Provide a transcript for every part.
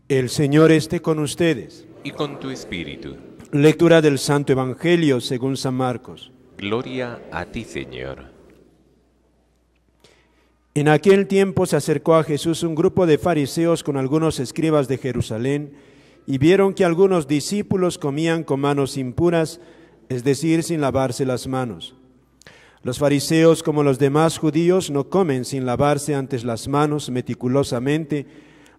El Señor esté con ustedes. Y con tu espíritu. Lectura del Santo Evangelio según San Marcos. Gloria a ti, Señor. En aquel tiempo se acercó a Jesús un grupo de fariseos con algunos escribas de Jerusalén y vieron que algunos discípulos comían con manos impuras, es decir, sin lavarse las manos. Los fariseos, como los demás judíos, no comen sin lavarse antes las manos meticulosamente,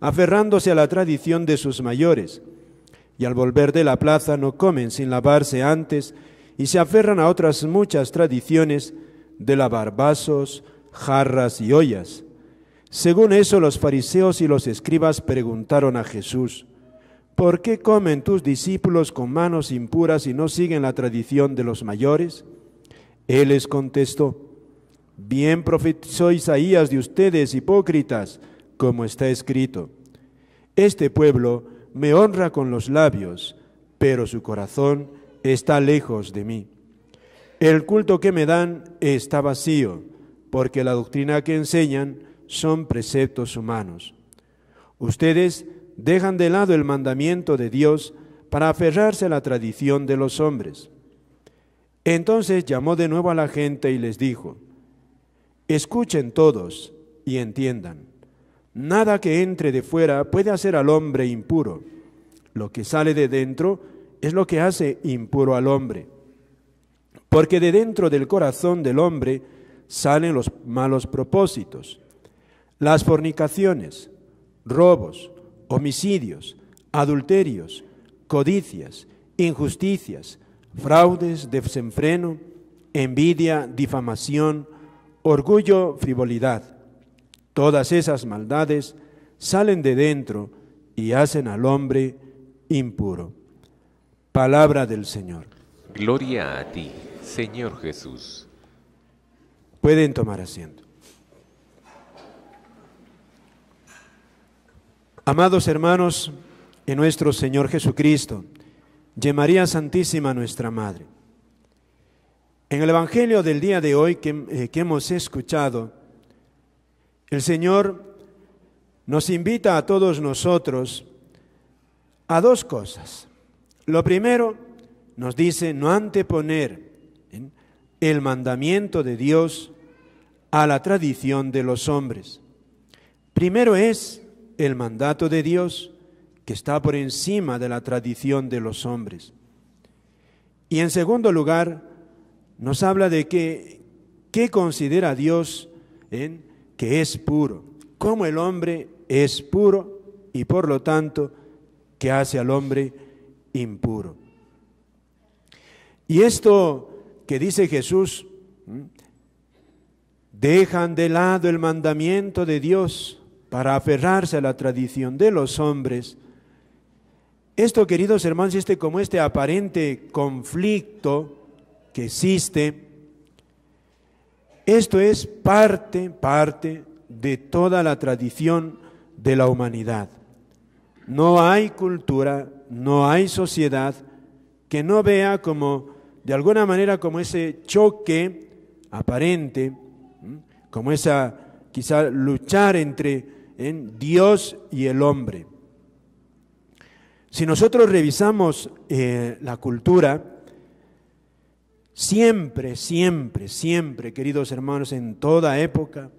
aferrándose a la tradición de sus mayores. Y al volver de la plaza no comen sin lavarse antes y se aferran a otras muchas tradiciones de lavar vasos, jarras y ollas. Según eso, los fariseos y los escribas preguntaron a Jesús: ¿por qué comen tus discípulos con manos impuras y no siguen la tradición de los mayores? Él les contestó: bien profetizó Isaías de ustedes, hipócritas, como está escrito: este pueblo me honra con los labios, pero su corazón está lejos de mí. El culto que me dan está vacío, porque la doctrina que enseñan son preceptos humanos. Ustedes dejan de lado el mandamiento de Dios para aferrarse a la tradición de los hombres. Entonces llamó de nuevo a la gente y les dijo: escuchen todos y entiendan. Nada que entre de fuera puede hacer al hombre impuro. Lo que sale de dentro es lo que hace impuro al hombre. Porque de dentro del corazón del hombre salen los malos propósitos, las fornicaciones, robos, homicidios, adulterios, codicias, injusticias, fraudes, desenfreno, envidia, difamación, orgullo, frivolidad. Todas esas maldades salen de dentro y hacen al hombre impuro. Palabra del Señor. Gloria a ti, Señor Jesús. Pueden tomar asiento. Amados hermanos, en nuestro Señor Jesucristo, y María Santísima, nuestra Madre. En el Evangelio del día de hoy que hemos escuchado, el Señor nos invita a todos nosotros a dos cosas. Lo primero, nos dice no anteponer el mandamiento de Dios a la tradición de los hombres. Primero es el mandato de Dios, que está por encima de la tradición de los hombres. Y en segundo lugar, nos habla de qué considera Dios que es puro, cómo el hombre es puro y por lo tanto que hace al hombre impuro. Y esto que dice Jesús, dejan de lado el mandamiento de Dios para aferrarse a la tradición de los hombres. Esto, queridos hermanos, como este aparente conflicto que existe, esto es parte de toda la tradición de la humanidad. No hay cultura, no hay sociedad que no vea como, de alguna manera, como ese choque aparente, como esa, quizá, luchar entre Dios y el hombre. Si nosotros revisamos la cultura, siempre, queridos hermanos, en toda época,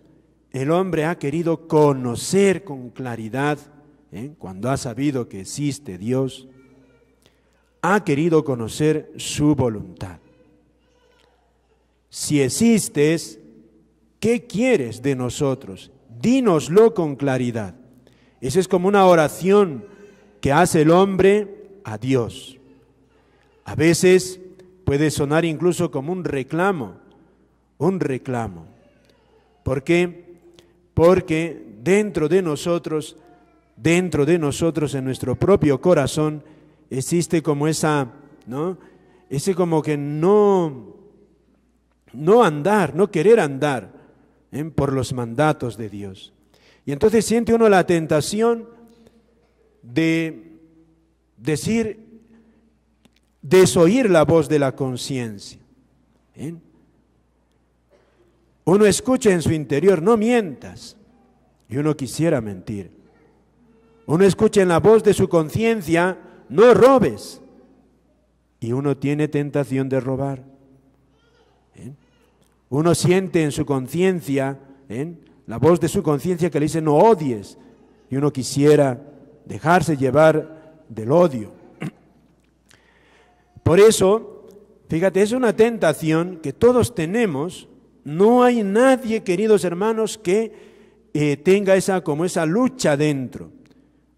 el hombre ha querido conocer con claridad, cuando ha sabido que existe Dios, ha querido conocer su voluntad. Si existes, ¿qué quieres de nosotros? Dínoslo con claridad. Esa es como una oración que hace el hombre a Dios. A veces puede sonar incluso como un reclamo. ¿Por qué? Porque dentro de nosotros, en nuestro propio corazón, existe como esa, ese como que no querer andar por los mandatos de Dios. Y entonces siente uno la tentación de desoír la voz de la conciencia. Uno escucha en su interior: no mientas, y uno quisiera mentir. Uno escucha en la voz de su conciencia, no robes. Y uno tiene tentación de robar. Uno siente en su conciencia, la voz de su conciencia que le dice no odies. Y uno quisiera dejarse llevar del odio. Por eso, fíjate, es una tentación que todos tenemos. No hay nadie, queridos hermanos, que tenga esa lucha dentro.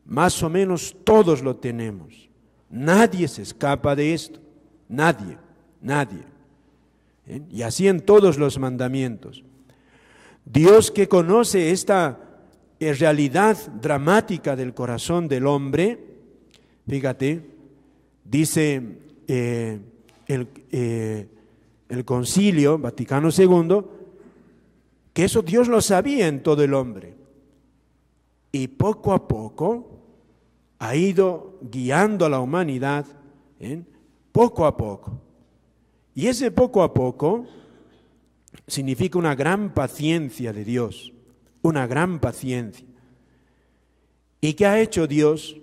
Más o menos todos lo tenemos. Nadie se escapa de esto. Nadie. Y así en todos los mandamientos. Dios, que conoce esta realidad dramática del corazón del hombre, fíjate, dice el Concilio Vaticano II, que eso Dios lo sabía en todo el hombre. Y poco a poco ha ido guiando a la humanidad, poco a poco. Y ese poco a poco significa una gran paciencia de Dios, una gran paciencia. ¿Y qué ha hecho Dios?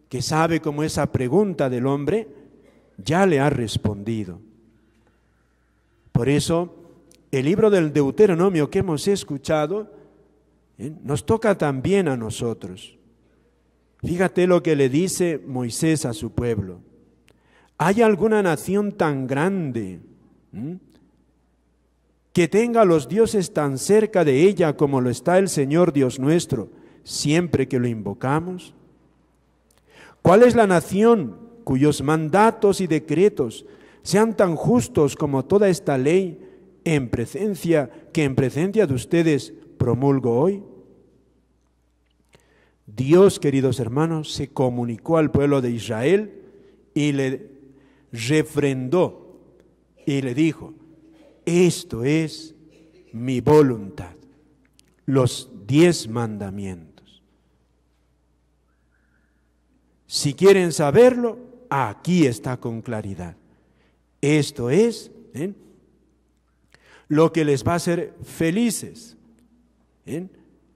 Que sabe cómo esa pregunta del hombre ya le ha respondido. Por eso, el libro del Deuteronomio que hemos escuchado, nos toca también a nosotros. Fíjate lo que le dice Moisés a su pueblo. ¿Hay alguna nación tan grande que tenga a los dioses tan cerca de ella como lo está el Señor Dios nuestro, siempre que lo invocamos? ¿Cuál es la nación cuyos mandatos y decretos sean tan justos como toda esta ley que en presencia de ustedes promulgo hoy? Dios, queridos hermanos, se comunicó al pueblo de Israel y le refrendó y le dijo: esto es mi voluntad, los 10 mandamientos. Si quieren saberlo, aquí está con claridad. Esto es lo que les va a hacer felices.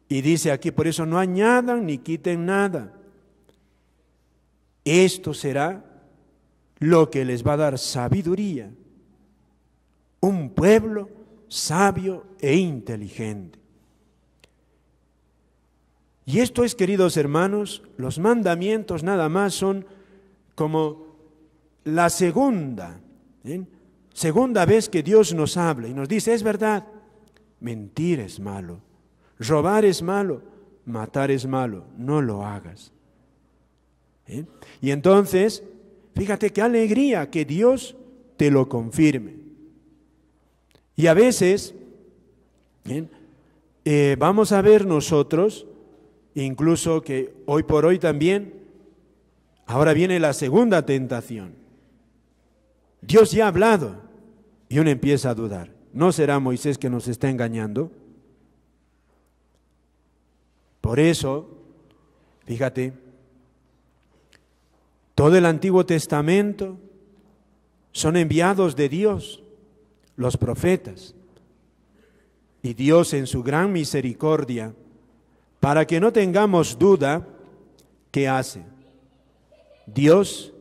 Y dice aquí, por eso no añadan ni quiten nada. Esto será lo que les va a dar sabiduría. Un pueblo sabio e inteligente. Y esto es, queridos hermanos, los mandamientos nada más son como la segunda vez que Dios nos habla y nos dice: es verdad, mentir es malo, robar es malo, matar es malo, no lo hagas. Y entonces, fíjate qué alegría que Dios te lo confirme. Y a veces, vamos a ver nosotros, incluso que hoy por hoy también, ahora viene la segunda tentación. Dios ya ha hablado y uno empieza a dudar. ¿No será Moisés que nos está engañando? Por eso, fíjate, todo el Antiguo Testamento son enviados de Dios, los profetas. Y Dios, en su gran misericordia, para que no tengamos duda, ¿qué hace? Dios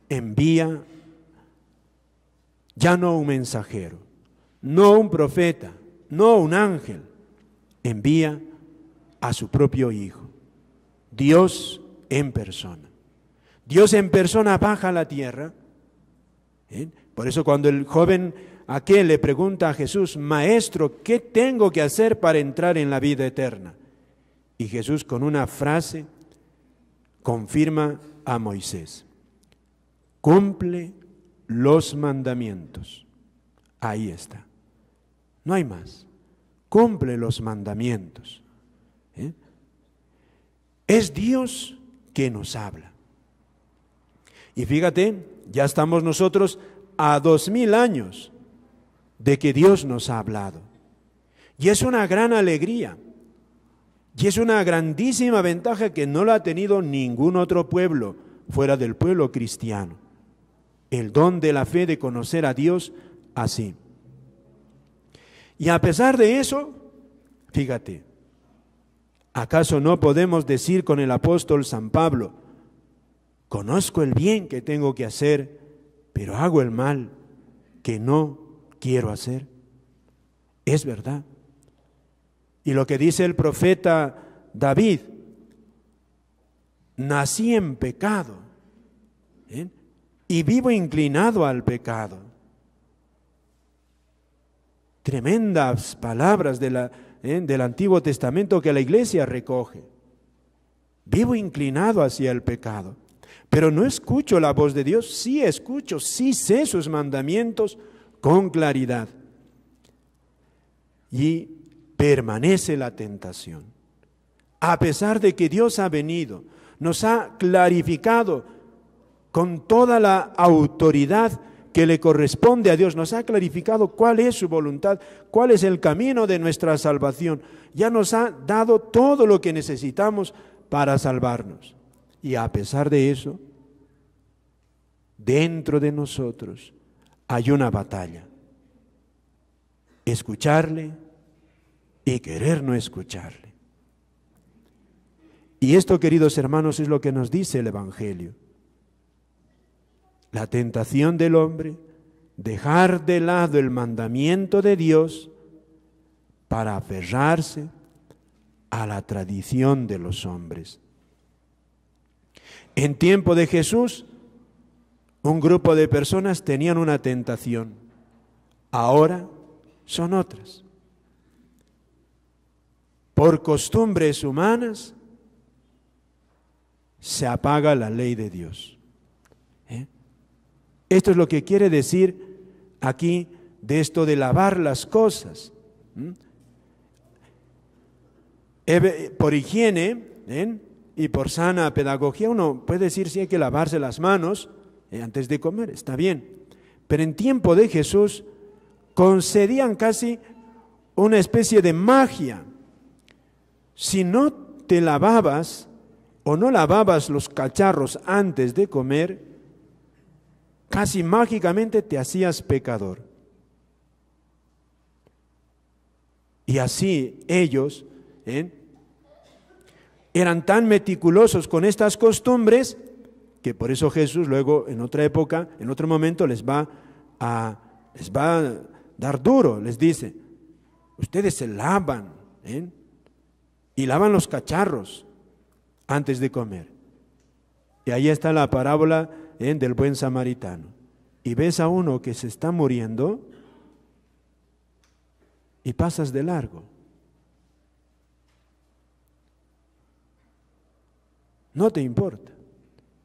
envía ya no un mensajero, no un profeta, no un ángel, envía a su propio Hijo. Dios en persona. Dios en persona baja a la tierra. Por eso cuando el joven aquel le pregunta a Jesús: Maestro, ¿qué tengo que hacer para entrar en la vida eterna? Y Jesús, con una frase, confirma a Moisés: cumple los mandamientos. Ahí está. No hay más. Cumple los mandamientos. Es Dios que nos habla. Y fíjate, ya estamos nosotros a 2000 años de que Dios nos ha hablado. Y es una gran alegría. Y es una grandísima ventaja que no la ha tenido ningún otro pueblo fuera del pueblo cristiano. El don de la fe de conocer a Dios así. Y a pesar de eso, fíjate, ¿Acaso no podemos decir con el apóstol San Pablo: conozco el bien que tengo que hacer, pero hago el mal que no quiero hacer? Es verdad. Y lo que dice el profeta David: nací en pecado, y vivo inclinado al pecado. Tremendas palabras del Antiguo Testamento que la iglesia recoge. Vivo inclinado hacia el pecado, pero no escucho la voz de Dios. Sí escucho, sí sé sus mandamientos con claridad. Y permanece la tentación. A pesar de que Dios ha venido, nos ha clarificado con toda la autoridad que le corresponde a Dios, nos ha clarificado cuál es su voluntad, cuál es el camino de nuestra salvación. Ya nos ha dado todo lo que necesitamos para salvarnos. Y a pesar de eso, dentro de nosotros hay una batalla: escucharle y querer no escucharle. Y esto, queridos hermanos, es lo que nos dice el Evangelio. La tentación del hombre: dejar de lado el mandamiento de Dios para aferrarse a la tradición de los hombres. En tiempo de Jesús, un grupo de personas tenían una tentación. Ahora son otras. Por costumbres humanas se apaga la ley de Dios. Esto es lo que quiere decir aquí de esto de lavar las cosas. Por higiene y por sana pedagogía uno puede decir si hay que lavarse las manos antes de comer, está bien. Pero en tiempo de Jesús concedían casi una especie de magia. Si no te lavabas o no lavabas los cacharros antes de comer, casi mágicamente te hacías pecador. Y así ellos eran tan meticulosos con estas costumbres que por eso Jesús luego en otra época, en otro momento les va a dar duro, les dice: ustedes se lavan y lavan los cacharros antes de comer. Y ahí está la parábola del buen samaritano. Y ves a uno que se está muriendo y pasas de largo. No te importa.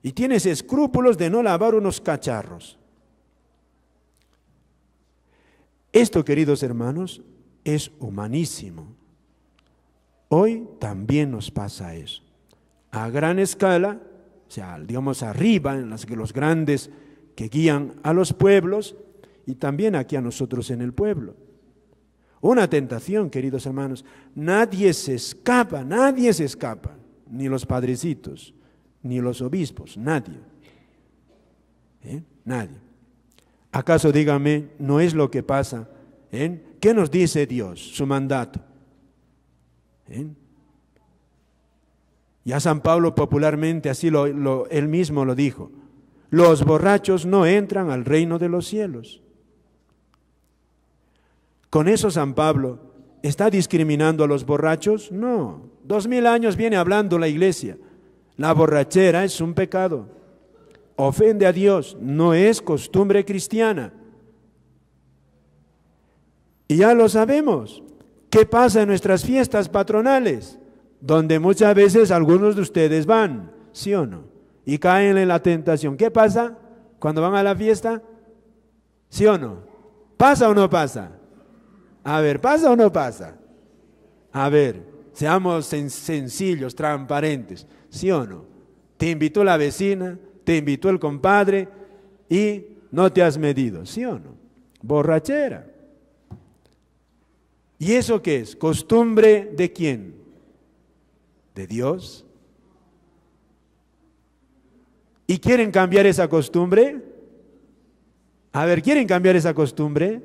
Y tienes escrúpulos de no lavar unos cacharros. Esto, queridos hermanos, es humanísimo. Hoy también nos pasa eso. A gran escala, o sea, digamos arriba, en los grandes que guían a los pueblos, y también aquí a nosotros en el pueblo. Una tentación, queridos hermanos. Nadie se escapa, ni los padrecitos, ni los obispos, nadie. Nadie. ¿Acaso, dígame, no es lo que pasa? ¿Qué nos dice Dios, su mandato? Ya San Pablo popularmente así él mismo lo dijo: los borrachos no entran al reino de los cielos. ¿Con eso San Pablo está discriminando a los borrachos? No, 2000 años viene hablando la iglesia. La borrachera es un pecado, ofende a Dios, no es costumbre cristiana. Y ya lo sabemos. ¿Qué pasa en nuestras fiestas patronales? Donde muchas veces algunos de ustedes van, ¿sí o no? Y caen en la tentación. ¿Qué pasa cuando van a la fiesta? ¿Sí o no? ¿Pasa o no pasa? A ver, ¿pasa o no pasa? A ver, seamos sencillos, transparentes, ¿sí o no? Te invitó la vecina, te invitó el compadre y no te has medido, ¿sí o no? Borrachera. ¿Y eso qué es? ¿Costumbre de quién? ¿De Dios? ¿Y quieren cambiar esa costumbre? A ver, ¿quieren cambiar esa costumbre?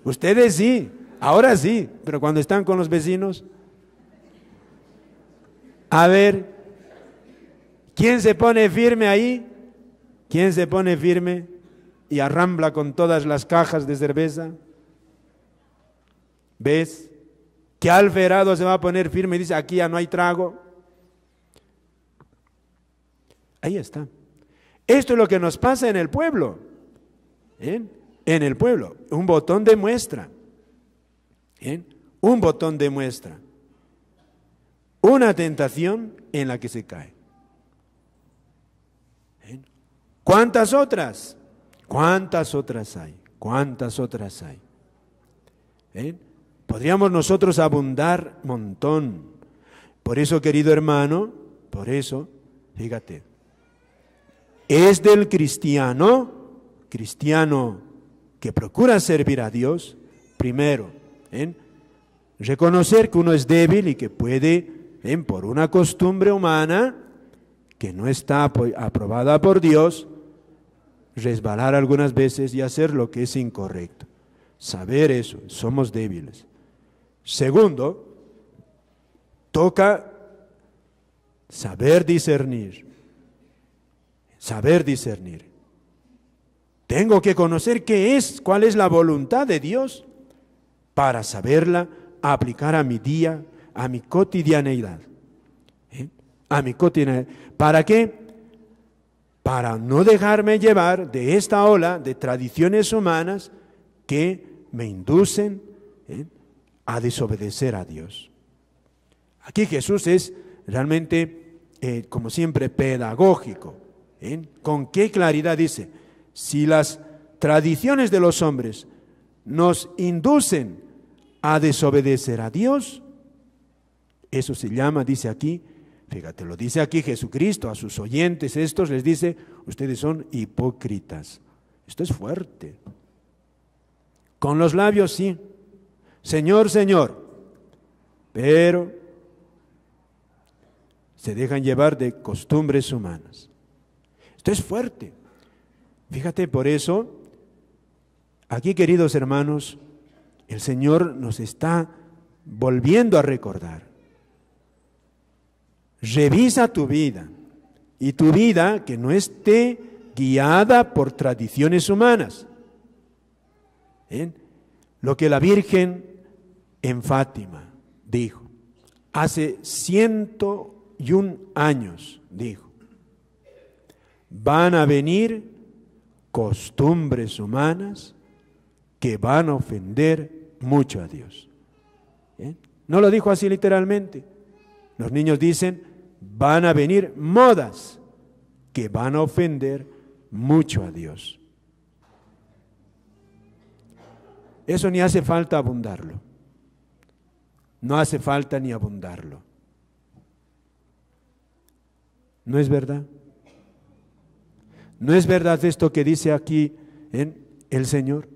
Ustedes sí, ahora sí, pero cuando están con los vecinos, A ver, ¿quién se pone firme ahí? ¿Quién se pone firme y arrambla con todas las cajas de cerveza? ¿Ves? ¿Qué alferado se va a poner firme y dice, aquí ya no hay trago? Ahí está. Esto es lo que nos pasa en el pueblo. ¿Bien? En el pueblo. Un botón de muestra. ¿Bien? Un botón de muestra. Una tentación en la que se cae. ¿Bien? ¿Cuántas otras? ¿Cuántas otras hay? ¿Cuántas otras hay? ¿Bien? Podríamos nosotros abundar montón. Por eso, querido hermano, por eso, fíjate, es del cristiano que procura servir a Dios, primero, reconocer que uno es débil y que puede, por una costumbre humana que no está aprobada por Dios, resbalar algunas veces y hacer lo que es incorrecto. Saber eso, somos débiles. Segundo, toca saber discernir. Saber discernir. Tengo que conocer cuál es la voluntad de Dios para saberla aplicar a mi día, a mi cotidianeidad. A mi cotidianeidad. ¿Para qué? Para no dejarme llevar de esta ola de tradiciones humanas que me inducen a desobedecer a Dios. Aquí Jesús es realmente, como siempre, pedagógico. ¿Con qué claridad dice? Si las tradiciones de los hombres nos inducen a desobedecer a Dios, eso se llama, dice aquí, fíjate, lo dice aquí Jesucristo a sus oyentes, estos les dice, ustedes son hipócritas. Esto es fuerte. Con los labios sí, Señor, Señor, pero se dejan llevar de costumbres humanas. Esto es fuerte. Fíjate, por eso, aquí, queridos hermanos, el Señor nos está volviendo a recordar. Revisa tu vida, y tu vida que no esté guiada por tradiciones humanas. Lo que la Virgen en Fátima dijo, hace 101 años, dijo, van a venir costumbres humanas que van a ofender mucho a Dios. No lo dijo así literalmente. Los niños dicen, van a venir modas que van a ofender mucho a Dios. Eso ni hace falta abundarlo. No hace falta ni abundarlo. ¿No es verdad? ¿No es verdad esto que dice aquí el Señor?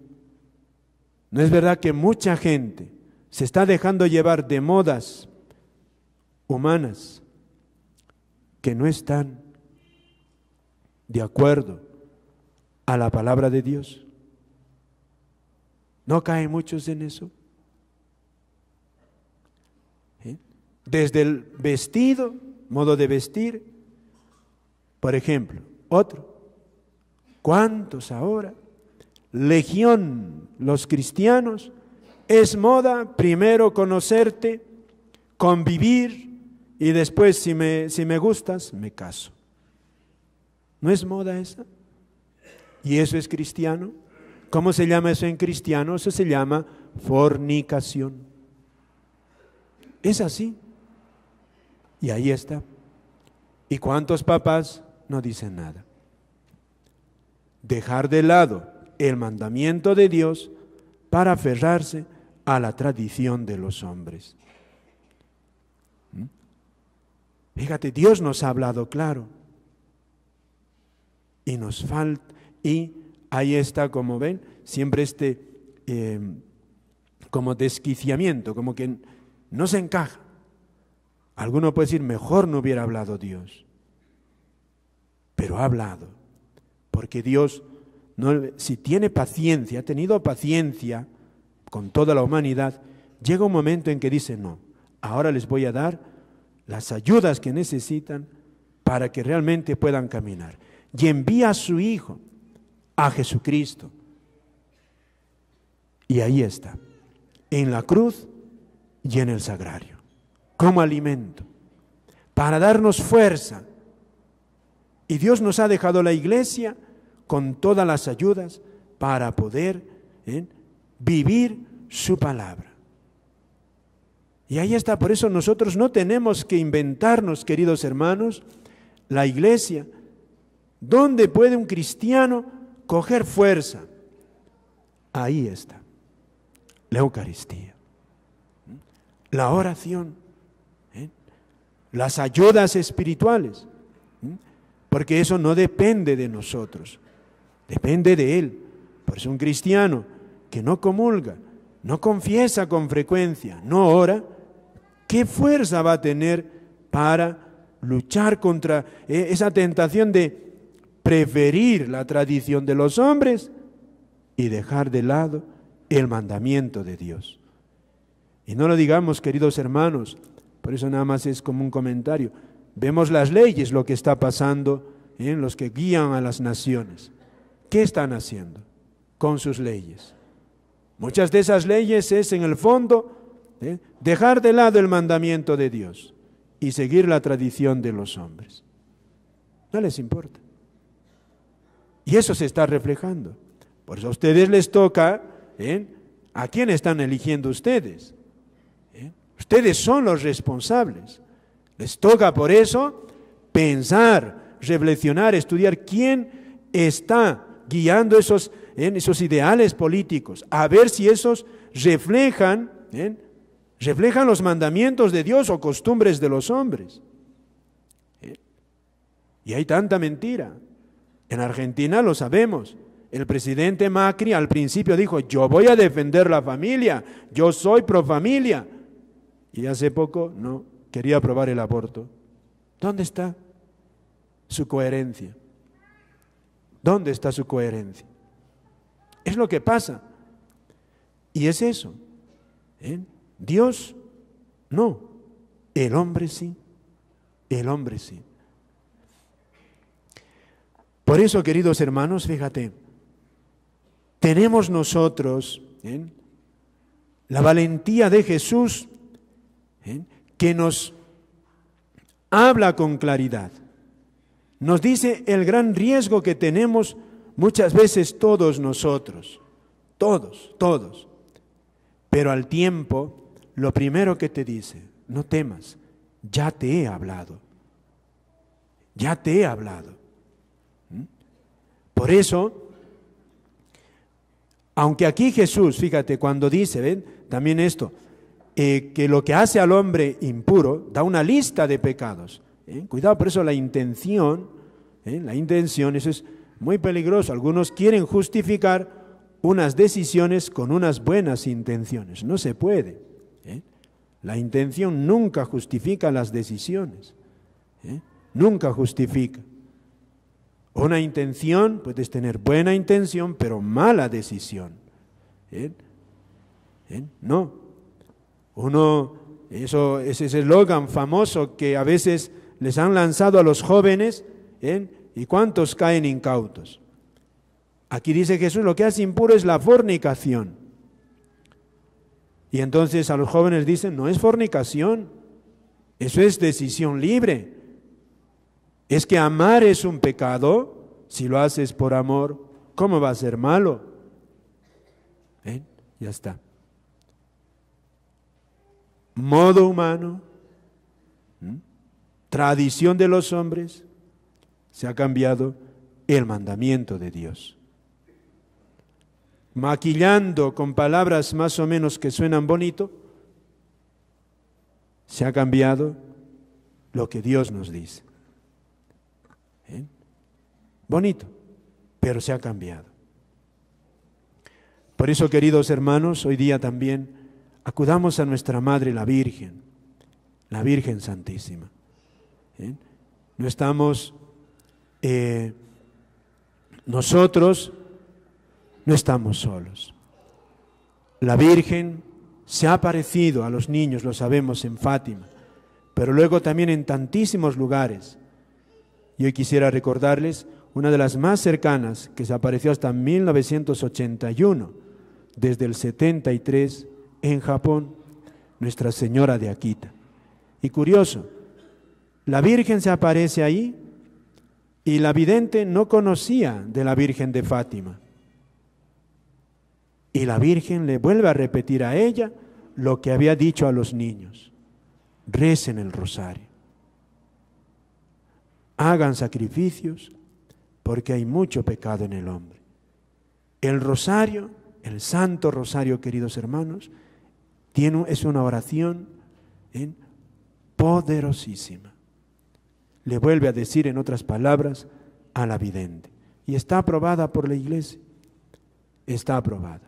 ¿No es verdad que mucha gente se está dejando llevar de modas humanas que no están de acuerdo a la palabra de Dios? ¿No caen muchos en eso? Desde el vestido, modo de vestir, por ejemplo, otro. ¿Cuántos ahora? Legión, los cristianos, es moda primero conocerte, convivir y después si me gustas, me caso. ¿No es moda esa? ¿Y eso es cristiano? ¿Cómo se llama eso en cristiano? Eso se llama fornicación. Es así. Y ahí está. ¿Y cuántos papás no dicen nada? Dejar de lado el mandamiento de Dios para aferrarse a la tradición de los hombres. Fíjate, Dios nos ha hablado claro. Y nos falta, y ahí está, como ven, siempre como desquiciamiento, como que no se encaja. Alguno puede decir, mejor no hubiera hablado Dios. Pero ha hablado. Porque Dios, si tiene paciencia, ha tenido paciencia con toda la humanidad, llega un momento en que dice, no, ahora les voy a dar las ayudas que necesitan para que realmente puedan caminar. Y envía a su Hijo, a Jesucristo. Y ahí está, en la cruz y en el sagrario, como alimento, para darnos fuerza. Y Dios nos ha dejado la iglesia con todas las ayudas para poder vivir su palabra. Y ahí está, por eso nosotros no tenemos que inventarnos, queridos hermanos, la iglesia. ¿Dónde puede un cristiano coger fuerza? Ahí está, la Eucaristía, la oración, las ayudas espirituales, porque eso no depende de nosotros, depende de Él. Por eso un cristiano que no comulga, no confiesa con frecuencia, no ora, ¿qué fuerza va a tener para luchar contra esa tentación de preferir la tradición de los hombres y dejar de lado el mandamiento de Dios? Y no lo digamos, queridos hermanos, por eso nada más es como un comentario. Vemos las leyes, lo que está pasando en los que guían a las naciones. ¿Qué están haciendo con sus leyes? Muchas de esas leyes es, en el fondo, dejar de lado el mandamiento de Dios y seguir la tradición de los hombres. No les importa. Y eso se está reflejando. Por eso a ustedes les toca, ¿a quién están eligiendo ustedes? Ustedes son los responsables. Les toca por eso pensar, reflexionar, estudiar quién está guiando esos ideales políticos, a ver si esos reflejan los mandamientos de Dios o costumbres de los hombres. Y hay tanta mentira. En Argentina lo sabemos. El presidente Macri al principio dijo, yo voy a defender la familia, yo soy pro familia. Y hace poco no quería aprobar el aborto. ¿Dónde está su coherencia? ¿Dónde está su coherencia? Es lo que pasa. Y es eso. Dios no, el hombre sí. El hombre sí. Por eso, queridos hermanos, fíjate, tenemos nosotros la valentía de Jesús que nos habla con claridad. Nos dice el gran riesgo que tenemos muchas veces todos nosotros, todos. Pero al tiempo, lo primero que te dice, no temas, ya te he hablado. Ya te he hablado. Por eso, aunque aquí Jesús, fíjate, cuando dice, ven, también esto, que lo que hace al hombre impuro, da una lista de pecados. Cuidado, por eso la intención, eso es muy peligroso. Algunos quieren justificar unas decisiones con unas buenas intenciones. No se puede. La intención nunca justifica las decisiones. Nunca justifica. Una intención, puedes tener buena intención, pero mala decisión. No. Ese eslogan famoso que a veces les han lanzado a los jóvenes, ¿y cuántos caen incautos? Aquí dice Jesús, lo que hace impuro es la fornicación. Y entonces a los jóvenes dicen, no es fornicación, eso es decisión libre. Es que amar es un pecado, si lo haces por amor, ¿cómo va a ser malo? Ya está. Modo humano, tradición de los hombres, se ha cambiado el mandamiento de Dios. Maquillando con palabras más o menos que suenan bonito, se ha cambiado lo que Dios nos dice. Bonito, pero se ha cambiado. Por eso, queridos hermanos, hoy día también acudamos a nuestra Madre, la Virgen Santísima. No estamos, nosotros no estamos solos. La Virgen se ha aparecido a los niños, lo sabemos, en Fátima, pero luego también en tantísimos lugares. Y hoy quisiera recordarles una de las más cercanas, que se apareció hasta 1981, desde el 73 en Japón, Nuestra Señora de Akita. Y curioso, la Virgen se aparece ahí y la vidente no conocía de la Virgen de Fátima. Y la Virgen le vuelve a repetir a ella lo que había dicho a los niños: recen el rosario, hagan sacrificios, porque hay mucho pecado en el hombre. El rosario, el Santo Rosario, queridos hermanos, es una oración poderosísima. Le vuelve a decir, en otras palabras, a la vidente. Y está aprobada por la Iglesia. Está aprobada.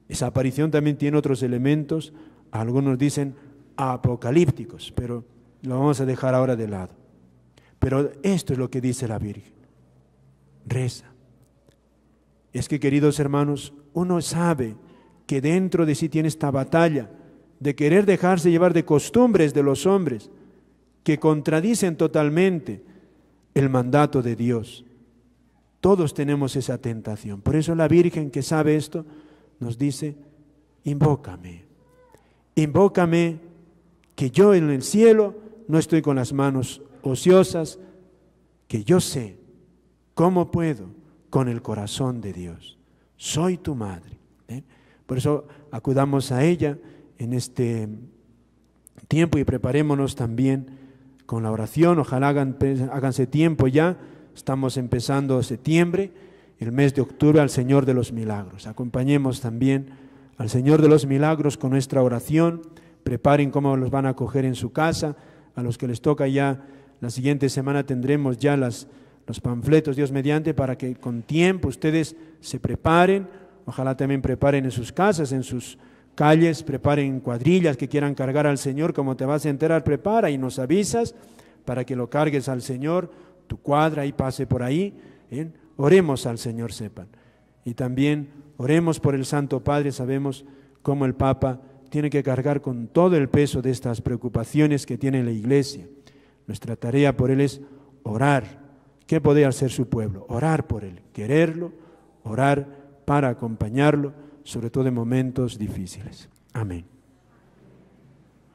Esa aparición también tiene otros elementos, algunos dicen apocalípticos, pero lo vamos a dejar ahora de lado. Pero esto es lo que dice la Virgen: reza. Es que, queridos hermanos, uno sabe que dentro de sí tiene esta batalla de querer dejarse llevar de costumbres de los hombres que contradicen totalmente el mandato de Dios. Todos tenemos esa tentación. Por eso la Virgen, que sabe esto, nos dice: invócame, invócame, que yo en el cielo no estoy con las manos ociosas, que yo sé cómo puedo con el corazón de Dios. Soy tu madre. Por eso acudamos a ella en este tiempo y preparémonos también con la oración. Ojalá háganse tiempo ya. Estamos empezando septiembre, el mes de octubre, al Señor de los Milagros. Acompañemos también al Señor de los Milagros con nuestra oración. Preparen cómo los van a acoger en su casa. A los que les toca ya, la siguiente semana tendremos ya los panfletos, Dios mediante, para que con tiempo ustedes se preparen. Ojalá también preparen en sus casas, en sus calles, preparen cuadrillas que quieran cargar al Señor. Como te vas a enterar, prepara y nos avisas para que lo cargues al Señor, tu cuadra y pase por ahí. Oremos al Señor, sepan. Y también oremos por el Santo Padre. Sabemos cómo el Papa tiene que cargar con todo el peso de estas preocupaciones que tiene la Iglesia. Nuestra tarea por él es orar. ¿Qué puede hacer su pueblo? Orar por él, quererlo, orar para acompañarlo, sobre todo en momentos difíciles. Amén.